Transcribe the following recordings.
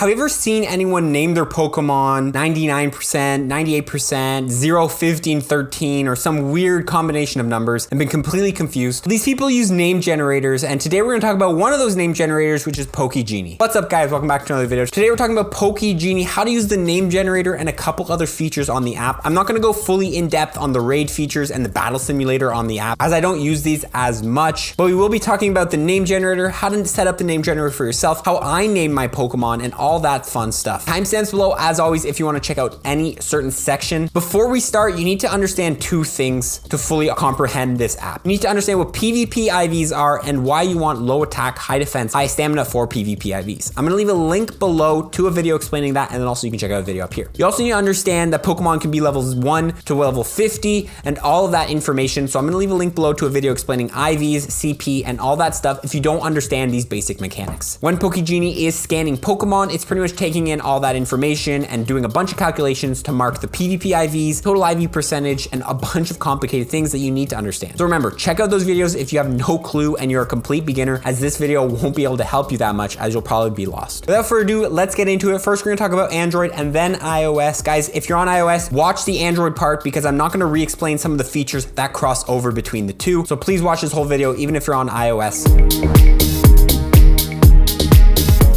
have you ever seen anyone name their Pokemon 99%, 98%, 0, 15, 13, or some weird combination of numbers and been completely confused? These people use name generators, and today we're gonna talk about one of those name generators, which is POKEGENIE. What's up, guys? Welcome back to another video. Today we're talking about POKEGENIE, how to use the name generator and a couple other features on the app. I'm not gonna go fully in depth on the raid features and the battle simulator on the app, as I don't use these as much, but we will be talking about the name generator, how to set up the name generator for yourself, how I name my Pokemon, and all that fun stuff. Timestamps below, as always, if you want to check out any certain section. Before we start, you need to understand two things to fully comprehend this app. You need to understand what PvP IVs are and why you want low attack, high defense, high stamina for PvP IVs. I'm gonna leave a link below to a video explaining that, and then also you can check out a video up here. You also need to understand that Pokemon can be levels 1 to level 50 and all of that information. So I'm gonna leave a link below to a video explaining IVs, CP, and all that stuff if you don't understand these basic mechanics. When POKEGENIE is scanning Pokemon, it's pretty much taking in all that information and doing a bunch of calculations to mark the PvP IVs, total IV percentage, and a bunch of complicated things that you need to understand. So remember, check out those videos if you have no clue and you're a complete beginner, as this video won't be able to help you that much, as you'll probably be lost. Without further ado, let's get into it. First, we're gonna talk about Android and then iOS. Guys, if you're on iOS, watch the Android part because I'm not gonna re-explain some of the features that cross over between the two. So please watch this whole video, even if you're on iOS.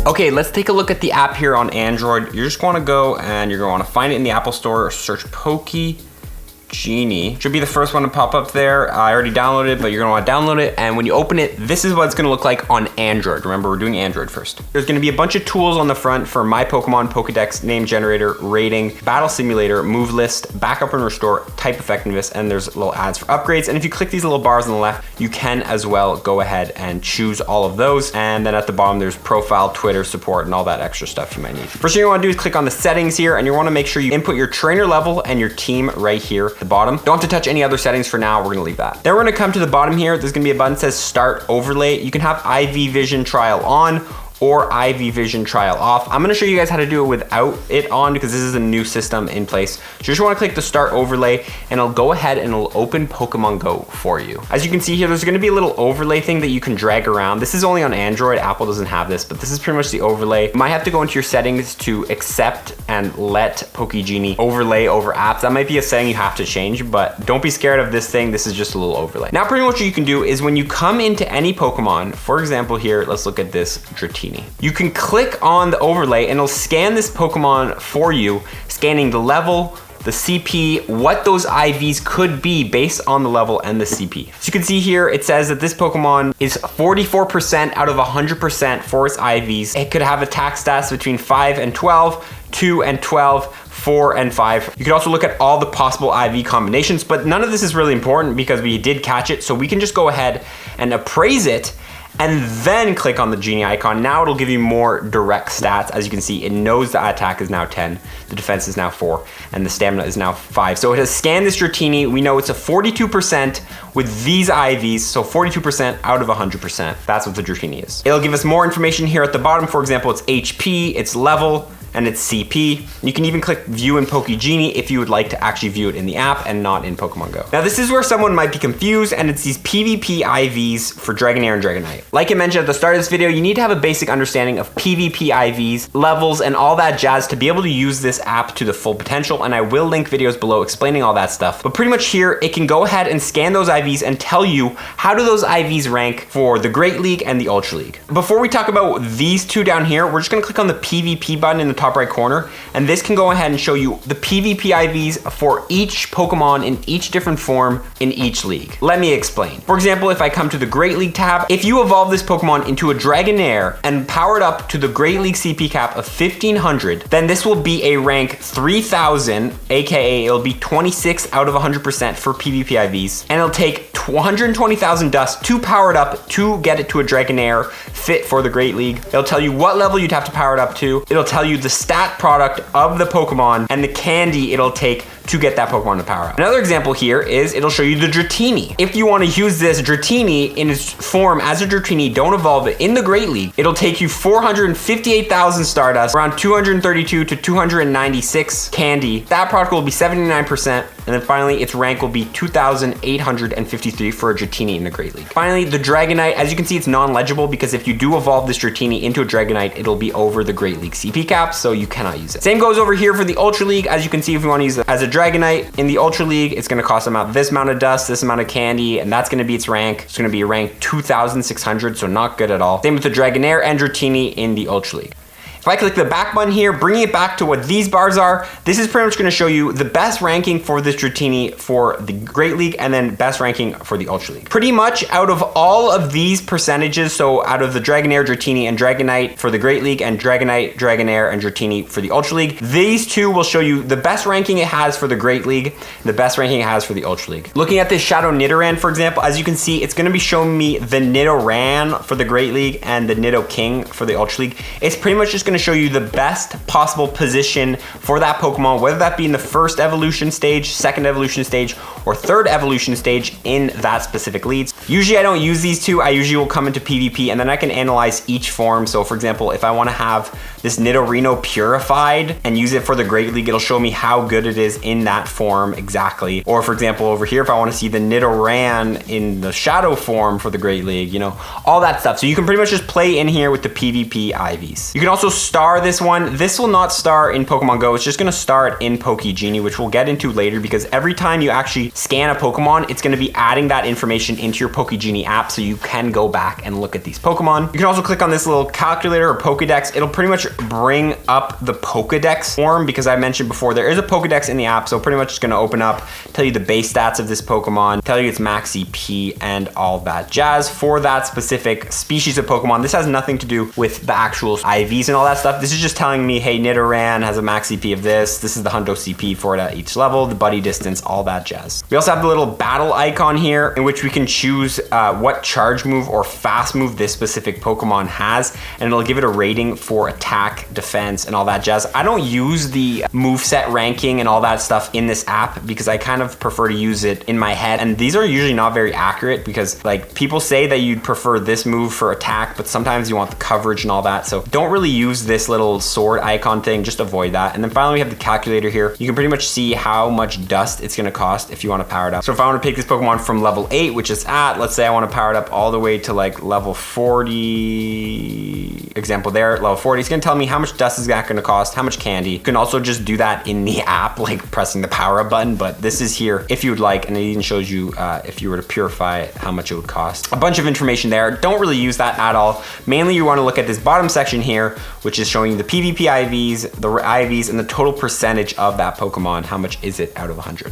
Okay, let's take a look at the app here on Android. You're just gonna go and you're gonna wanna find it in the Apple Store, or search POKEGENIE. Should be the first one to pop up there. I already downloaded it, but you're gonna wanna download it. And when you open it, this is what it's gonna look like on Android. Remember, we're doing Android first. There's gonna be a bunch of tools on the front for My Pokemon, Pokedex, Name Generator, Rating, Battle Simulator, Move List, Backup and Restore, Type Effectiveness, and there's little ads for upgrades. And if you click these little bars on the left, you can as well go ahead and choose all of those. And then at the bottom, there's profile, Twitter, support, and all that extra stuff you might need. First thing you wanna do is click on the settings here, and you wanna make sure you input your trainer level and your team right here at the bottom. Don't have to touch any other settings for now, we're gonna leave that. Then we're gonna come to the bottom here, there's gonna be a button that says Start Overlay. You can have IV Vision Trial on or IV Vision Trial off. I'm gonna show you guys how to do it without it on because this is a new system in place. So you just wanna click the Start Overlay and it'll go ahead and it'll open Pokemon Go for you. As you can see here, there's gonna be a little overlay thing that you can drag around. This is only on Android, Apple doesn't have this, but this is pretty much the overlay. You might have to go into your settings to accept and let POKEGENIE overlay over apps. That might be a setting you have to change, but don't be scared of this thing. This is just a little overlay. Now, pretty much what you can do is when you come into any Pokemon, for example here, let's look at this Dratini. You can click on the overlay and it'll scan this Pokemon for you, scanning the level, the CP, what those IVs could be based on the level and the CP. So you can see here, it says that this Pokemon is 44% out of 100% for its IVs. It could have attack stats between 5 and 12, 2 and 12, 4 and 5. You can also look at all the possible IV combinations, but none of this is really important because we did catch it. So we can just go ahead and appraise it and then click on the genie icon. Now it'll give you more direct stats. As you can see, it knows the attack is now 10, the defense is now 4, and the stamina is now 5. So it has scanned this Dratini. We know it's a 42% with these IVs, so 42% out of 100%. That's what the Dratini is. It'll give us more information here at the bottom. For example, its HP, its level, and its CP. You can even click View in POKEGENIE if you would like to actually view it in the app and not in Pokemon Go. Now this is where someone might be confused, and it's these PvP IVs for Dragonair and Dragonite. Like I mentioned at the start of this video, you need to have a basic understanding of PvP IVs, levels, and all that jazz to be able to use this app to the full potential, and I will link videos below explaining all that stuff. But pretty much here, it can go ahead and scan those IVs and tell you how do those IVs rank for the Great League and the Ultra League. Before we talk about these two down here, we're just gonna click on the PvP button in the top right corner, and this can go ahead and show you the PvP IVs for each Pokemon in each different form in each league. Let me explain. For example, if I come to the Great League tab, if you evolve this Pokemon into a Dragonair and power it up to the Great League CP cap of 1500, then this will be a rank 3000, aka it'll be 26 out of 100% for PvP IVs, and it'll take 120,000 dust to power it up to get it to a Dragonair fit for the Great League. It'll tell you what level you'd have to power it up to. It'll tell you the stat product of the Pokemon and the candy it'll take to get that Pokemon to power up. Another example here is it'll show you the Dratini. If you want to use this Dratini in its form as a Dratini, don't evolve it in the Great League, it'll take you 458,000 Stardust, around 232 to 296 candy. That product will be 79%, and then finally its rank will be 2,853 for a Dratini in the Great League. Finally, the Dragonite, as you can see, it's non-legible because if you do evolve this Dratini into a Dragonite, it'll be over the Great League CP cap, so you cannot use it. Same goes over here for the Ultra League. As you can see, if you want to use it as a Dragonite in the Ultra League, it's going to cost about this amount of dust, this amount of candy, and that's going to be its rank. It's going to be a rank 2,600, so not good at all. Same with the Dragonair and Dratini in the Ultra League. If I click the back button here, bringing it back to what these bars are, this is pretty much going to show you the best ranking for this Dratini for the Great League and then best ranking for the Ultra League. Pretty much out of all of these percentages, so out of the Dragonair, Dratini, and Dragonite for the Great League and Dragonite, Dragonair, and Dratini for the Ultra League, these two will show you the best ranking it has for the Great League, the best ranking it has for the Ultra League. Looking at this Shadow Nidoran, for example, as you can see, it's going to be showing me the Nidoran for the Great League and the Nidoking for the Ultra League. It's pretty much just going to show you the best possible position for that Pokemon, whether that be in the first evolution stage, second evolution stage, or third evolution stage in that specific leads. Usually I don't use these two. I usually will come into PvP and then I can analyze each form. So for example, if I want to have this Nidorino purified and use it for the Great League, it'll show me how good it is in that form exactly. Or for example, over here, if I want to see the Nidoran in the Shadow form for the Great League, you know, all that stuff. So you can pretty much just play in here with the PvP IVs. You can also star this one. This will not star in Pokemon Go. It's just going to start in POKEGENIE, which we'll get into later, because every time you actually scan a Pokemon, it's going to be adding that information into your POKEGENIE app, so you can go back and look at these Pokemon. You can also click on this little calculator or Pokedex. It'll pretty much bring up the Pokedex form, because I mentioned before there is a Pokedex in the app, so pretty much it's going to open up, tell you the base stats of this Pokemon, tell you its max CP and all that jazz for that specific species of Pokemon. This has nothing to do with the actual IVs and all that stuff. This is just telling me, hey, Nidoran has a max CP of this. This is the Hundo CP for it at each level, the buddy distance, all that jazz. We also have the little battle icon here in which we can choose what charge move or fast move this specific Pokemon has, and it'll give it a rating for attack, defense, and all that jazz. I don't use the moveset ranking and all that stuff in this app because I kind of prefer to use it in my head, and these are usually not very accurate because like people say that you'd prefer this move for attack, but sometimes you want the coverage and all that, so don't really use this little sword icon thing, just avoid that. And then finally we have the calculator here. You can pretty much see how much dust it's going to cost if you want to power it up. So if I want to pick this Pokemon from level 8, which is at, let's say I want to power it up all the way to like level 40, example there, level 40, it's going to tell me how much dust is that going to cost, how much candy. You can also just do that in the app, like pressing the power up button, but this is here if you would like, and it even shows you if you were to purify it, how much it would cost. A bunch of information there. Don't really use that at all. Mainly you want to look at this bottom section here, which is showing you the PvP IVs, the IVs, and the total percentage of that Pokemon. How much is it out of 100?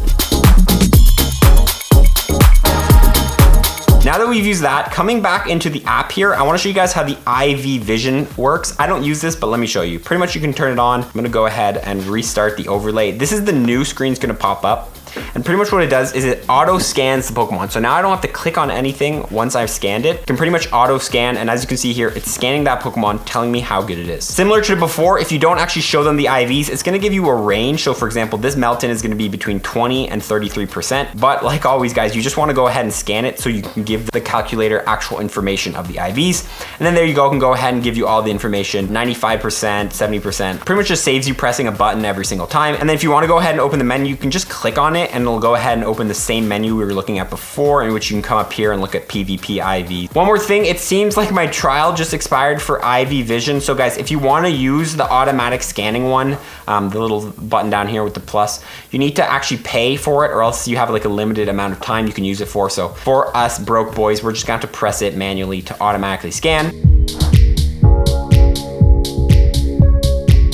Now that we've used that, coming back into the app here, I want to show you guys how the IV vision works. I don't use this, but let me show you. Pretty much you can turn it on. I'm going to go ahead and restart the overlay. This is the new screen that's going to pop up. And pretty much what it does is it auto scans the Pokemon. So now I don't have to click on anything once I've scanned it. It can pretty much auto scan. And as you can see here, it's scanning that Pokemon, telling me how good it is. Similar to before, if you don't actually show them the IVs, it's going to give you a range. So for example, this Melton is going to be between 20 and 33%. But like always, guys, you just want to go ahead and scan it so you can give the calculator actual information of the IVs. And then there you go, can go ahead and give you all the information, 95%, 70%. Pretty much just saves you pressing a button every single time. And then if you want to go ahead and open the menu, you can just click on it and it'll go ahead and open the same menu we were looking at before, in which you can come up here and look at PvP IV. One more thing, it seems like my trial just expired for IV Vision. So guys, if you want to use the automatic scanning one, the little button down here with the plus, you need to actually pay for it, or else you have like a limited amount of time you can use it for. So for us broke boys, we're just going to have to press it manually to automatically scan.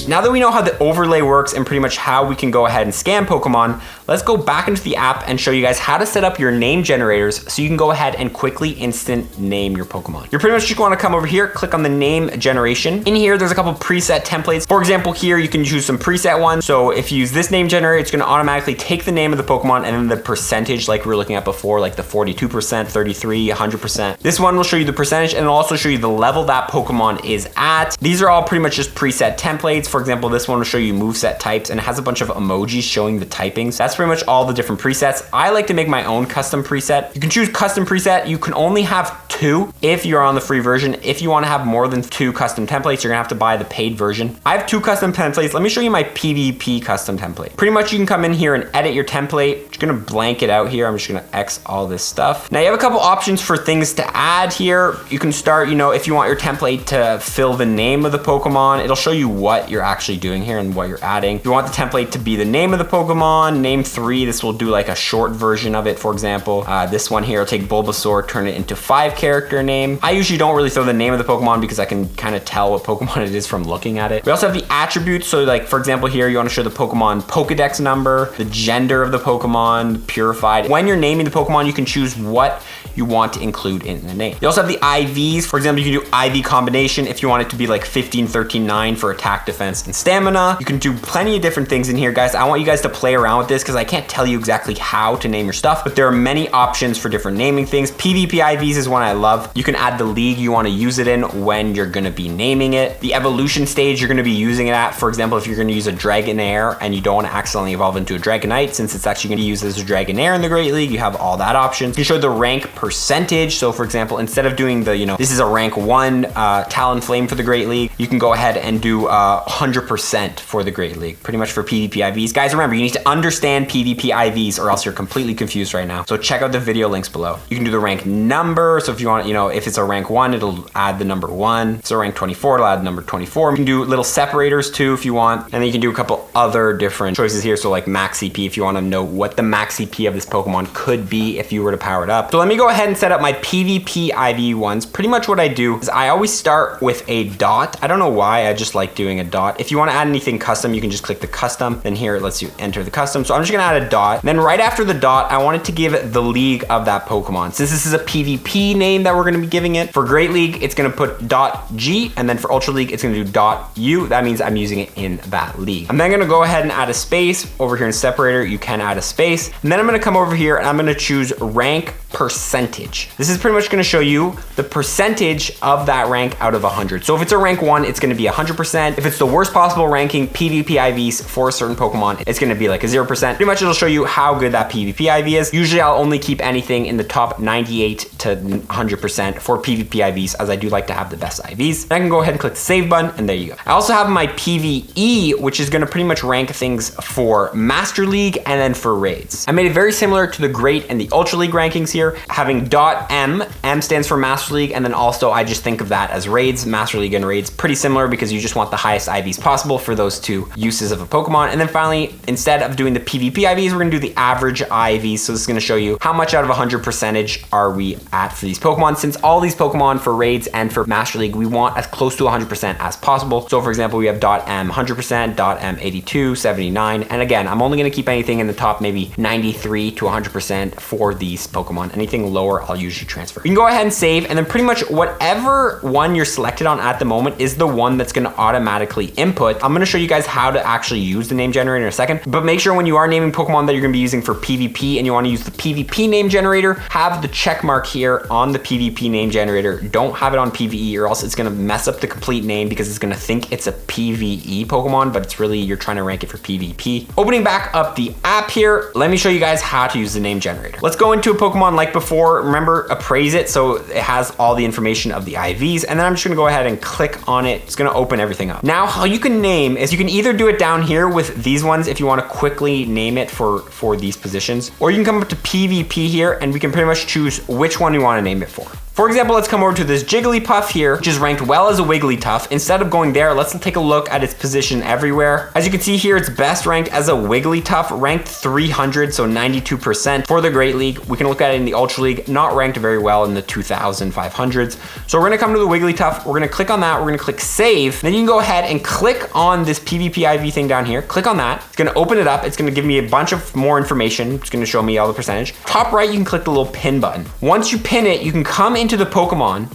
Now that we know how the overlay works and pretty much how we can go ahead and scan Pokemon, let's go back into the app and show you guys how to set up your name generators so you can go ahead and quickly instant name your Pokemon. You're pretty much just want to come over here, click on the name generation. In here, there's a couple preset templates. For example, here you can choose some preset ones. So if you use this name generator, it's going to automatically take the name of the Pokemon and then the percentage like we were looking at before, like the 42%, 33, 100%. This one will show you the percentage and it'll also show you the level that Pokemon is at. These are all pretty much just preset templates. For example, this one will show you moveset types and it has a bunch of emojis showing the typings. That's pretty much all the different presets. I like to make my own custom preset. You can choose custom preset. You can only have 2 if you're on the free version. If you want to have more than 2 custom templates, you're gonna have to buy the paid version. I have 2 custom templates. Let me show you my PvP custom template. Pretty much you can come in here and edit your template. I'm just gonna blank it out here. I'm just gonna X all this stuff. Now you have a couple options for things to add here. You can start, if you want your template to fill the name of the Pokemon, it'll show you what you're actually doing here and what you're adding. If you want the template to be the name of the Pokemon, name 3, this will do like a short version of it, for example. This one here will take Bulbasaur, turn it into 5-character name. I usually don't really throw the name of the Pokemon because I can kind of tell what Pokemon it is from looking at it. We also have the attributes. So like, for example, here you want to show the Pokemon Pokedex number, the gender of the Pokemon, purified. When you're naming the Pokemon, you can choose what you want to include in the name. You also have the IVs. For example, you can do IV combination if you want it to be like 15, 13, 9 for attack, defense, and stamina. You can do plenty of different things in here, guys. I want you guys to play around with this because I can't tell you exactly how to name your stuff, but there are many options for different naming things. PvP IVs is one I love. You can add the league you want to use it in when you're going to be naming it. The evolution stage you're going to be using it at. For example, if you're going to use a Dragonair and you don't want to accidentally evolve into a Dragonite, since it's actually going to be used as a Dragonair in the Great League, you have all that options. You can show the rank percentage. So for example, instead of doing the, this is a rank 1 Talonflame for the Great League, you can go ahead and do 100% for the Great League, pretty much for PvP IVs. Guys, remember, you need to understand PvP IVs or else you're completely confused right now. So check out the video links below. You can do the rank number. So if you want, if it's a rank 1, it'll add the number 1. If it's a rank 24, it'll add the number 24. You can do little separators too if you want. And then you can do a couple other different choices here. So like max CP if you want to know what the max CP of this Pokemon could be if you were to power it up. So let me go ahead and set up my PvP IV ones. Pretty much what I do is I always start with a dot. I don't know why, I just like doing a dot. If you want to add anything custom, you can just click the custom. Then here it lets you enter the custom. So I'm just gonna add a dot. Then right after the dot, I want it to give it the league of that Pokemon. Since this is a PvP name that we're gonna be giving it, for Great League, it's gonna put .G, and then for Ultra League, it's gonna do .U. That means I'm using it in that league. I'm then gonna go ahead and add a space. Over here in separator, you can add a space. And then I'm gonna come over here and I'm gonna choose rank percentage. This is pretty much gonna show you the percentage of that rank out of 100. So if it's a rank 1, it's gonna be 100%. If it's the worst possible ranking PvP IVs for a certain Pokemon, it's gonna be like a 0%. Pretty much it'll show you how good that PvP IV is. Usually I'll only keep anything in the top 98 to 100% for PvP IVs, as I do like to have the best IVs. And I can go ahead and click the save button, and there you go. I also have my PvE, which is gonna pretty much rank things for Master League and then for raids. I made it very similar to the Great and the Ultra League rankings here, having .M. M stands for Master League, and then also I just think of that as raids. Master League and raids, pretty similar because you just want the highest IVs possible for those two uses of a Pokemon. And then finally, instead of doing the PvP IVs, we're gonna do the average IVs. So this is gonna show you how much out of 100% are we at for these Pokemon. Since all these Pokemon for raids and for Master League, we want as close to 100% as possible. So for example, we have .M 100%, .M 82, 79. And again, I'm only gonna keep anything in the top maybe 93 to 100% for these Pokemon. Anything lower, I'll usually transfer. You can go ahead and save, and then pretty much whatever one you're selected on at the moment is the one that's gonna automatically input. I'm gonna show you guys how to actually use the name generator in a second, but make sure when you are naming Pokemon that you're gonna be using for PvP and you wanna use the PvP name generator, have the check mark here on the PvP name generator. Don't have it on PvE or else it's gonna mess up the complete name because it's gonna think it's a PvE Pokemon, but it's really, you're trying to rank it for PvP. Opening back up the app here, let me show you guys how to use the name generator. Let's go into a Pokemon like before. Remember, appraise it so it has all the information of the IVs, and then I'm just gonna go ahead and click on it. It's gonna open everything up. Now, how you can name is you can either do it down here with these ones if you wanna quickly name it for these positions, or you can come up to PvP here and we can pretty much choose which one you wanna name it for. For example, let's come over to this Jigglypuff here, which is ranked well as a Wigglytuff. Instead of going there, let's take a look at its position everywhere. As you can see here, it's best ranked as a Wigglytuff, ranked 300, so 92% for the Great League. We can look at it in the Ultra League, not ranked very well in the 2,500s. So we're gonna come to the Wigglytuff, we're gonna click on that, we're gonna click save. Then you can go ahead and click on this PvP IV thing down here. Click on that, it's gonna open it up. It's gonna give me a bunch of more information. It's gonna show me all the percentage. Top right, you can click the little pin button. Once you pin it, you can come into the Pokemon,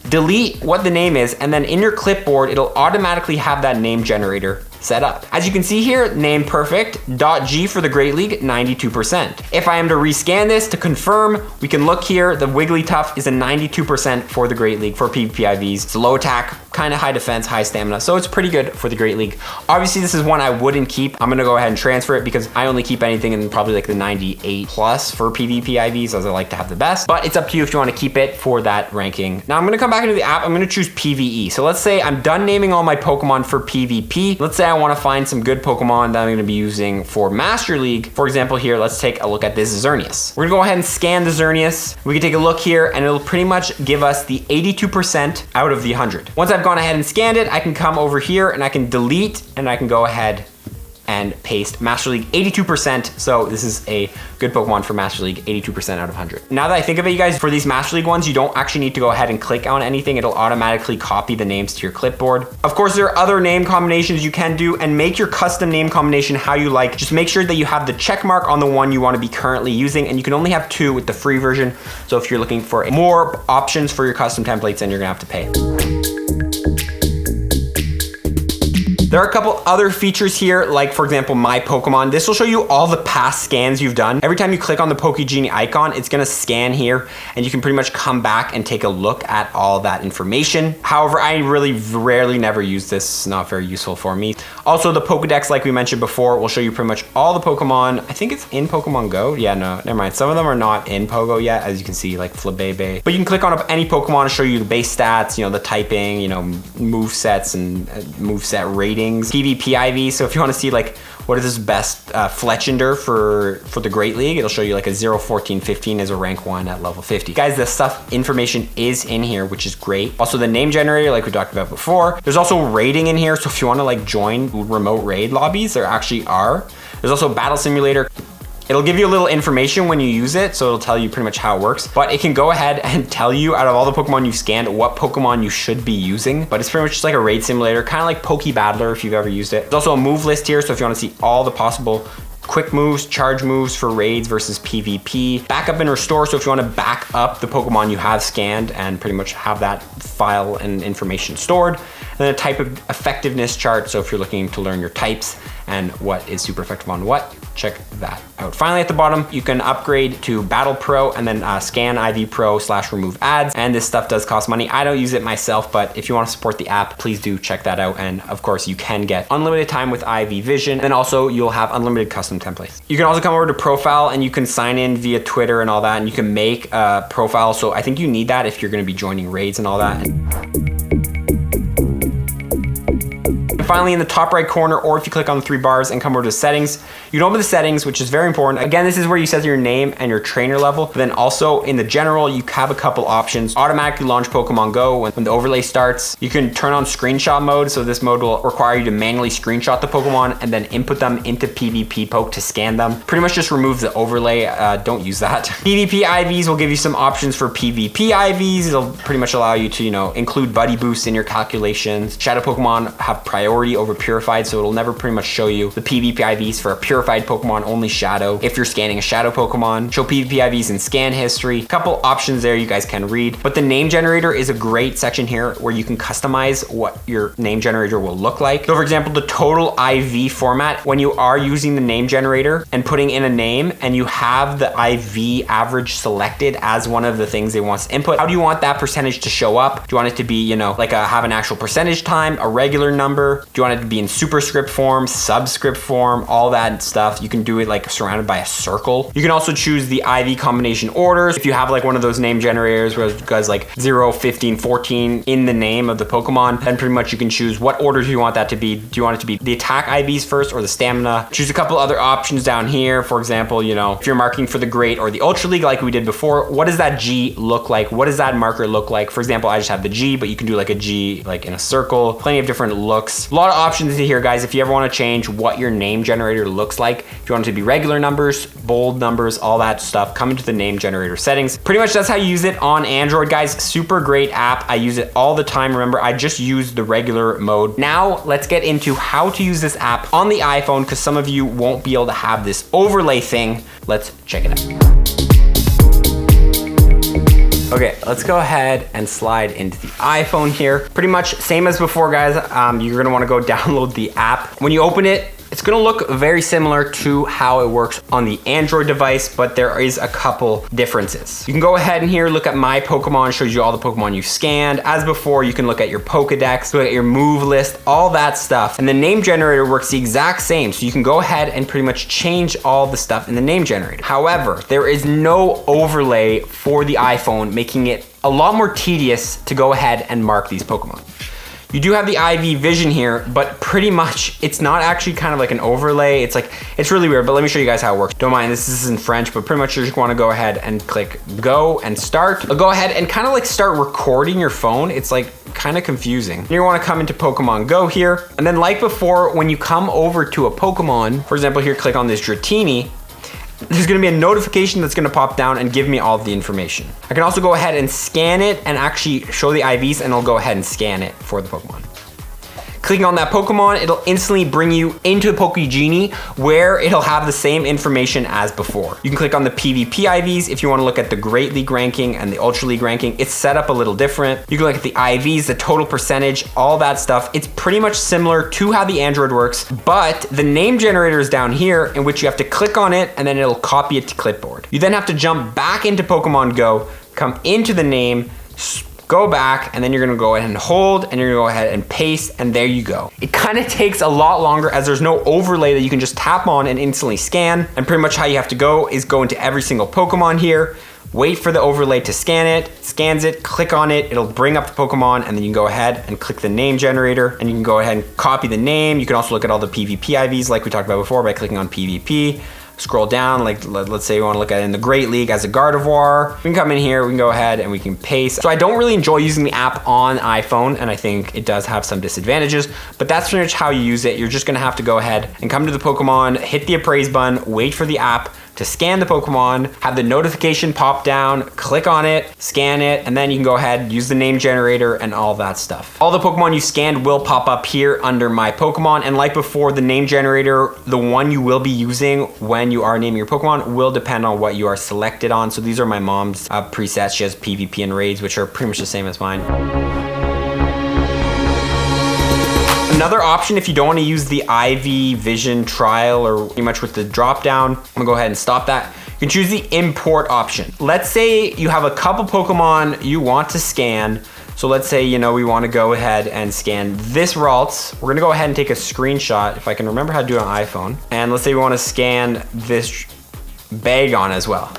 delete what the name is, and then in your clipboard, it'll automatically have that name generator set up. As you can see here, named perfect, .g for the Great League, 92%. If I am to rescan this to confirm, we can look here, the Wigglytuff is a 92% for the Great League for PvP IVs. It's low attack, kind of high defense, high stamina, so it's pretty good for the Great League. Obviously, this is one I wouldn't keep. I'm gonna go ahead and transfer it because I only keep anything in probably like the 98 plus for PvP IVs, as I like to have the best, but it's up to you if you wanna keep it for that ranking. Now I'm gonna come back into the app, I'm gonna choose PvE. So let's say I'm done naming all my Pokemon for PvP. Let's say I wanna find some good Pokemon that I'm gonna be using for Master League. For example here, let's take a look at this Xerneas. We're gonna go ahead and scan the Xerneas. We can take a look here and it'll pretty much give us the 82% out of the 100. Once I've gone ahead and scanned it, I can come over here and I can delete and I can go ahead and paste Master League 82%. So this is a good Pokemon for Master League, 82% out of 100. Now that I think of it, you guys, for these Master League ones, you don't actually need to go ahead and click on anything. It'll automatically copy the names to your clipboard. Of course, there are other name combinations you can do, and make your custom name combination how you like. Just make sure that you have the check mark on the one you want to be currently using, and you can only have 2 with the free version. So if you're looking for more options for your custom templates, then you're gonna have to pay. There are a couple other features here, like for example, My Pokemon. This will show you all the past scans you've done. Every time you click on the POKEGENIE icon, it's gonna scan here, and you can pretty much come back and take a look at all that information. However, I really rarely never use this. It's not very useful for me. Also, the Pokedex, like we mentioned before, will show you pretty much all the Pokemon. I think it's in Pokemon Go. Yeah, no, never mind. Some of them are not in Pogo yet, as you can see, like Flabebe. But you can click on any Pokemon to show you the base stats, the typing, move sets and moveset ratings. PvP IV, so if you want to see like what is this best Fletchinder for the Great League, it'll show you like a 0, 14, 15 as a rank 1 at level 50. Guys, the stuff information is in here, which is great. Also the name generator, like we talked about before. There's also raiding in here, so if you want to like join remote raid lobbies, there actually are. There's also battle simulator. It'll give you a little information when you use it, so it'll tell you pretty much how it works, but it can go ahead and tell you out of all the Pokemon you've scanned what Pokemon you should be using. But it's pretty much just like a raid simulator, kind of like Pokebattler if you've ever used it. There's also a move list here, so if you want to see all the possible quick moves, charge moves for raids versus PvP. Backup and restore, so if you want to back up the Pokemon you have scanned and pretty much have that file and information stored. And then a type of effectiveness chart, so if you're looking to learn your types and what is super effective on what, check that out. Finally, at the bottom, you can upgrade to Battle Pro and then Scan IV Pro / remove ads. And this stuff does cost money. I don't use it myself, but if you want to support the app, please do check that out. And of course, you can get unlimited time with IV Vision. And also, you'll have unlimited custom templates. You can also come over to Profile and you can sign in via Twitter and all that. And you can make a profile. So I think you need that if you're going to be joining raids and all that. Finally, in the top right corner, or if you click on the 3 bars and come over to settings, you can open the settings, which is very important. Again, this is where you set your name and your trainer level. But then also in the general, you have a couple options. Automatically launch Pokemon Go when the overlay starts. You can turn on screenshot mode. So this mode will require you to manually screenshot the Pokemon and then input them into PvP Poke to scan them. Pretty much just remove the overlay. Don't use that. PvP IVs will give you some options for PvP IVs. It'll pretty much allow you to, include buddy boosts in your calculations. Shadow Pokemon have priority over purified, so it'll never pretty much show you the PvP IVs for a purified Pokemon, only Shadow. If you're scanning a Shadow Pokemon, show PvP IVs in scan history. A couple options there you guys can read, but the name generator is a great section here where you can customize what your name generator will look like. So for example, the total IV format, when you are using the name generator and putting in a name and you have the IV average selected as one of the things they want to input, how do you want that percentage to show up? Do you want it to be, have an actual percentage time, a regular number? Do you want it to be in superscript form, subscript form, all that stuff? You can do it like surrounded by a circle. You can also choose the IV combination orders. If you have like one of those name generators where it goes like 0, 15, 14 in the name of the Pokemon, then pretty much you can choose what order do you want that to be. Do you want it to be the attack IVs first or the stamina? Choose a couple other options down here. For example, if you're marking for the Great or the Ultra League like we did before, what does that G look like? What does that marker look like? For example, I just have the G, but you can do like a G like in a circle. Plenty of different looks. A lot of options here, guys. If you ever want to change what your name generator looks like, if you want it to be regular numbers, bold numbers, all that stuff, come into the name generator settings. Pretty much that's how you use it on Android, guys. Super great app. I use it all the time. Remember, I just use the regular mode. Now let's get into how to use this app on the iPhone, because some of you won't be able to have this overlay thing. Let's check it out. Okay, let's go ahead and slide into the iPhone here. Pretty much same as before, guys. You're gonna wanna go download the app. When you open it, it's gonna look very similar to how it works on the Android device, but there is a couple differences. You can go ahead and here look at My Pokemon, shows you all the Pokemon you've scanned. As before, you can look at your Pokedex, look at your move list, all that stuff. And the name generator works the exact same, so you can go ahead and pretty much change all the stuff in the name generator. However, there is no overlay for the iPhone, making it a lot more tedious to go ahead and mark these Pokemon. You do have the IV vision here, but pretty much it's not actually kind of like an overlay. It's really weird, but let me show you guys how it works. Don't mind, this is in French, but pretty much you just wanna go ahead and click go and start. Go ahead and kind of like start recording your phone. It's like kind of confusing. You wanna come into Pokemon Go here, and then like before, when you come over to a Pokemon, for example, here, click on this Dratini, there's gonna be a notification that's gonna pop down and give me all of the information. I can also go ahead and scan it and actually show the IVs, and it'll go ahead and scan it for the Pokemon. Clicking on that Pokemon, it'll instantly bring you into POKEGENIE, where it'll have the same information as before. You can click on the PvP IVs if you wanna look at the Great League ranking and the Ultra League ranking. It's set up a little different. You can look at the IVs, the total percentage, all that stuff. It's pretty much similar to how the Android works, but the name generator is down here, in which you have to click on it and then it'll copy it to clipboard. You then have to jump back into Pokemon Go, come into the name, go back, and then you're gonna go ahead and hold, and you're gonna go ahead and paste, and there you go. It kind of takes a lot longer, as there's no overlay that you can just tap on and instantly scan. And pretty much how you have to go is go into every single Pokemon here, wait for the overlay to scan it, scans it, click on it, it'll bring up the Pokemon, and then you can go ahead and click the name generator, and you can go ahead and copy the name. You can also look at all the PvP IVs like we talked about before by clicking on PvP. Scroll down, like let's say you want to look at it in the Great League as a Gardevoir. We can come in here, we can go ahead and we can paste. So I don't really enjoy using the app on iPhone, and I think it does have some disadvantages, but that's pretty much how you use it. You're just gonna have to go ahead and come to the Pokemon, hit the appraise button, wait for the app to scan the Pokemon, have the notification pop down, click on it, scan it, and then you can go ahead, use the name generator and all that stuff. All the Pokemon you scanned will pop up here under My Pokemon, and like before, the name generator, the one you will be using when you are naming your Pokemon, will depend on what you are selected on. So these are my mom's presets. She has PvP and raids, which are pretty much the same as mine. Another option, if you don't want to use the IV Vision trial or pretty much with the drop down, I'm gonna go ahead and stop that. You can choose the import option. Let's say you have a couple Pokemon you want to scan. So let's say, you know, we want to go ahead and scan this Ralts. We're gonna go ahead and take a screenshot, if I can remember how to do it on iPhone. And let's say we want to scan this Bagon as well.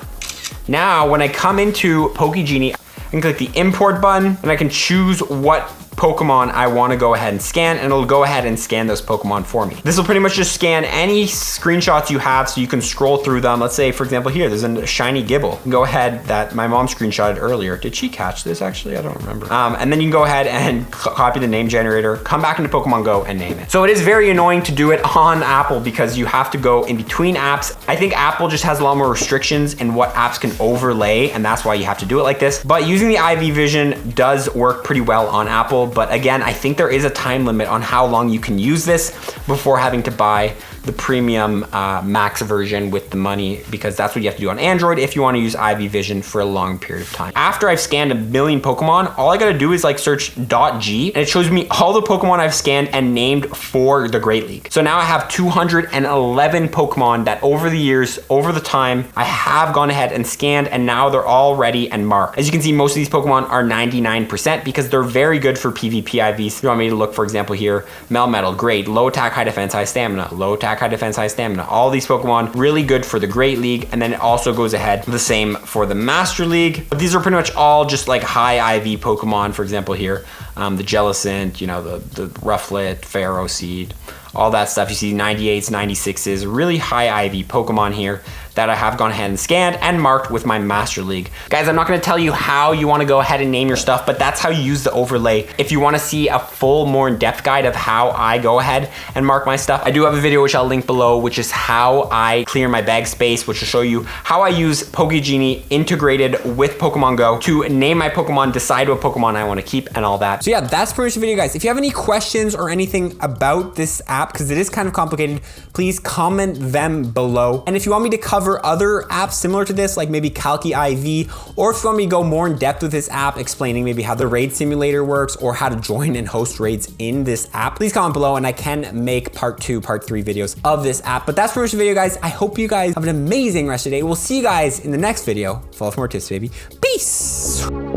Now, when I come into POKEGENIE, I can click the import button, and I can choose what Pokemon I want to go ahead and scan, and it'll go ahead and scan those Pokemon for me. This will pretty much just scan any screenshots you have, so you can scroll through them. Let's say, for example, here, there's a shiny Gibble. Go ahead, that my mom screenshotted earlier. Did she catch this, actually? I don't remember. And then you can go ahead and copy the name generator, come back into Pokemon Go, and name it. So it is very annoying to do it on Apple because you have to go in between apps. I think Apple just has a lot more restrictions in what apps can overlay, and that's why you have to do it like this. But using the IV Vision does work pretty well on Apple. But again, I think there is a time limit on how long you can use this before having to buy the premium max version with the money, because that's what you have to do on Android if you want to use IV Vision for a long period of time. After I've scanned 1 million Pokemon, all I gotta do is like search .g, and it shows me all the Pokemon I've scanned and named for the Great League. So now I have 211 Pokemon that over the years, over the time, I have gone ahead and scanned, and now they're all ready and marked. As you can see, most of these Pokemon are 99% because they're very good for PvP IVs. If you want me to look, for example, here, Melmetal, great, low attack, high defense, high stamina, low attack, high defense, high stamina. All these Pokemon really good for the Great League, and then it also goes ahead the same for the Master League. But these are pretty much all just like high IV Pokemon. For example, here, the Jellicent, you know, the Rufflet, Pharaoh Seed, all that stuff. You see 98s, 96s, really high IV Pokemon here that I have gone ahead and scanned and marked with my Master League. Guys, I'm not gonna tell you how you wanna go ahead and name your stuff, but that's how you use the overlay. If you wanna see a full, more in-depth guide of how I go ahead and mark my stuff, I do have a video which I'll link below, which is how I clear my bag space, which will show you how I use POKEGENIE integrated with Pokemon Go to name my Pokemon, decide what Pokemon I wanna keep, and all that. So yeah, that's pretty much the video, guys. If you have any questions or anything about this app, because it is kind of complicated, please comment them below. And if you want me to cover cover other apps similar to this, like maybe Calci IV, or if you want me to go more in depth with this app, explaining maybe how the raid simulator works or how to join and host raids in this app, please comment below and I can make part 2, part 3 videos of this app. But that's pretty much the video, guys. I hope you guys have an amazing rest of the day. We'll see you guys in the next video. Follow for more tips, baby. Peace.